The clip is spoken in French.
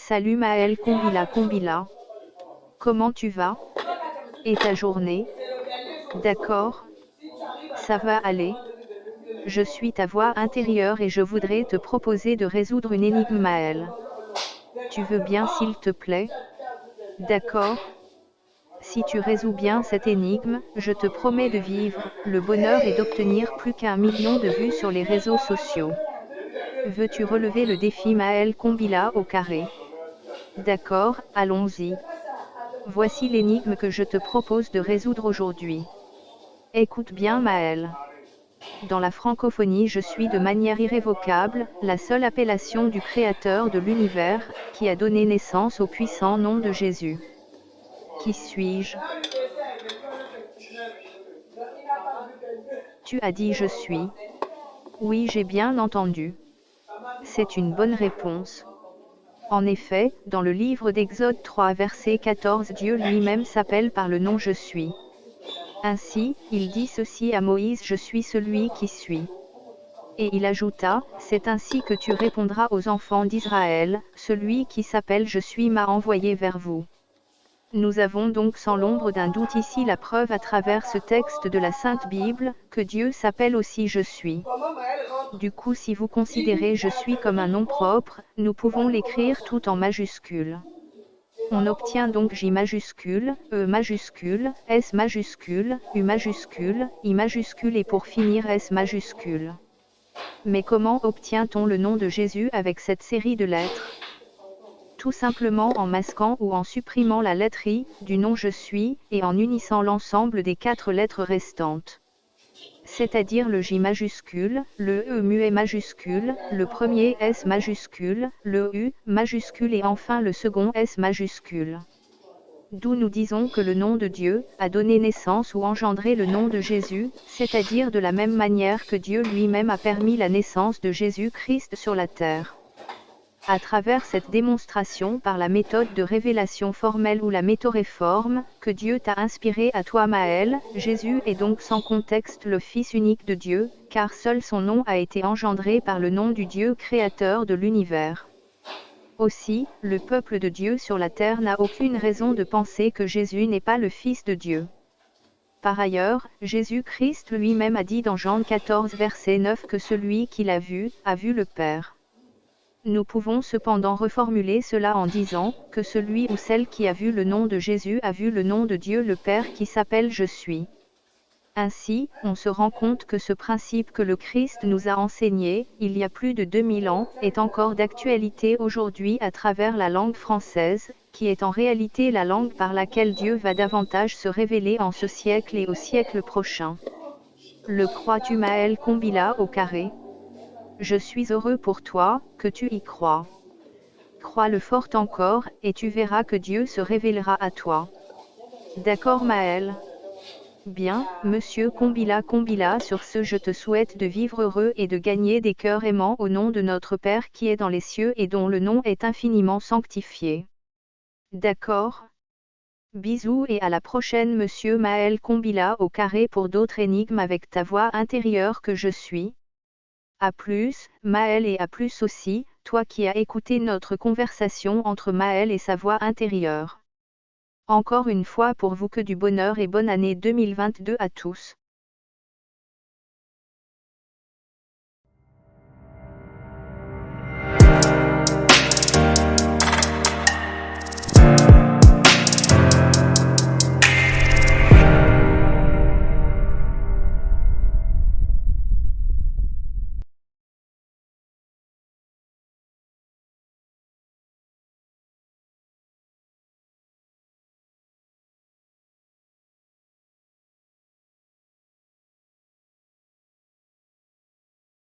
Salut Maël Combila Combila. Comment tu vas? Et ta journée? D'accord. Ça va aller. Je suis ta voix intérieure et je voudrais te proposer de résoudre une énigme Maël. Tu veux bien s'il te plaît? D'accord. Si tu résous bien cette énigme, je te promets de vivre le bonheur et d'obtenir plus qu'1 million de vues sur les réseaux sociaux. Veux-tu relever le défi Maël Combila au carré? D'accord, allons-y. Voici l'énigme que je te propose de résoudre aujourd'hui. Écoute bien Maël. Dans la francophonie, je suis de manière irrévocable la seule appellation du Créateur de l'univers, qui a donné naissance au puissant nom de Jésus. Qui suis-je? Tu as dit je suis. Oui, j'ai bien entendu. C'est une bonne réponse. En effet, dans le livre d'Exode 3 verset 14, Dieu lui-même s'appelle par le nom Je suis. Ainsi, il dit ceci à Moïse: Je suis celui qui suis. Et il ajouta: C'est ainsi que tu répondras aux enfants d'Israël, celui qui s'appelle Je suis m'a envoyé vers vous. Nous avons donc sans l'ombre d'un doute ici la preuve à travers ce texte de la Sainte Bible, que Dieu s'appelle aussi Je suis. Du coup, si vous considérez Je suis comme un nom propre, nous pouvons l'écrire tout en majuscules. On obtient donc J majuscule, E majuscule, S majuscule, U majuscule, I majuscule et pour finir S majuscule. Mais comment obtient-on le nom de Jésus avec cette série de lettres? Tout simplement en masquant ou en supprimant la lettre I du nom Je suis, et en unissant l'ensemble des 4 lettres restantes. C'est-à-dire le J majuscule, le E muet majuscule, le premier S majuscule, le U majuscule et enfin le second S majuscule. D'où nous disons que le nom de Dieu a donné naissance ou engendré le nom de Jésus, c'est-à-dire de la même manière que Dieu lui-même a permis la naissance de Jésus-Christ sur la terre. À travers cette démonstration par la méthode de révélation formelle ou la métoréforme, que Dieu t'a inspiré à toi Maël, Jésus est donc sans contexte le Fils unique de Dieu, car seul son nom a été engendré par le nom du Dieu créateur de l'univers. Aussi, le peuple de Dieu sur la terre n'a aucune raison de penser que Jésus n'est pas le Fils de Dieu. Par ailleurs, Jésus-Christ lui-même a dit dans Jean 14 verset 9 que celui qui l'a vu, a vu le Père. Nous pouvons cependant reformuler cela en disant que celui ou celle qui a vu le nom de Jésus a vu le nom de Dieu le Père qui s'appelle Je suis. Ainsi, on se rend compte que ce principe que le Christ nous a enseigné, il y a plus de 2000 ans, est encore d'actualité aujourd'hui à travers la langue française, qui est en réalité la langue par laquelle Dieu va davantage se révéler en ce siècle et au siècle prochain. Le crois-tu Maël Combila au carré? Je suis heureux pour toi, que tu y crois. Crois-le fort encore, et tu verras que Dieu se révélera à toi. D'accord Maël? Bien, monsieur Combila Combila, sur ce je te souhaite de vivre heureux et de gagner des cœurs aimants au nom de notre Père qui est dans les cieux et dont le nom est infiniment sanctifié. D'accord? Bisous et à la prochaine monsieur Maël Combila au carré pour d'autres énigmes avec ta voix intérieure que je suis. À plus, Maël et à plus aussi, toi qui as écouté notre conversation entre Maël et sa voix intérieure. Encore une fois pour vous que du bonheur et bonne année 2022 à tous.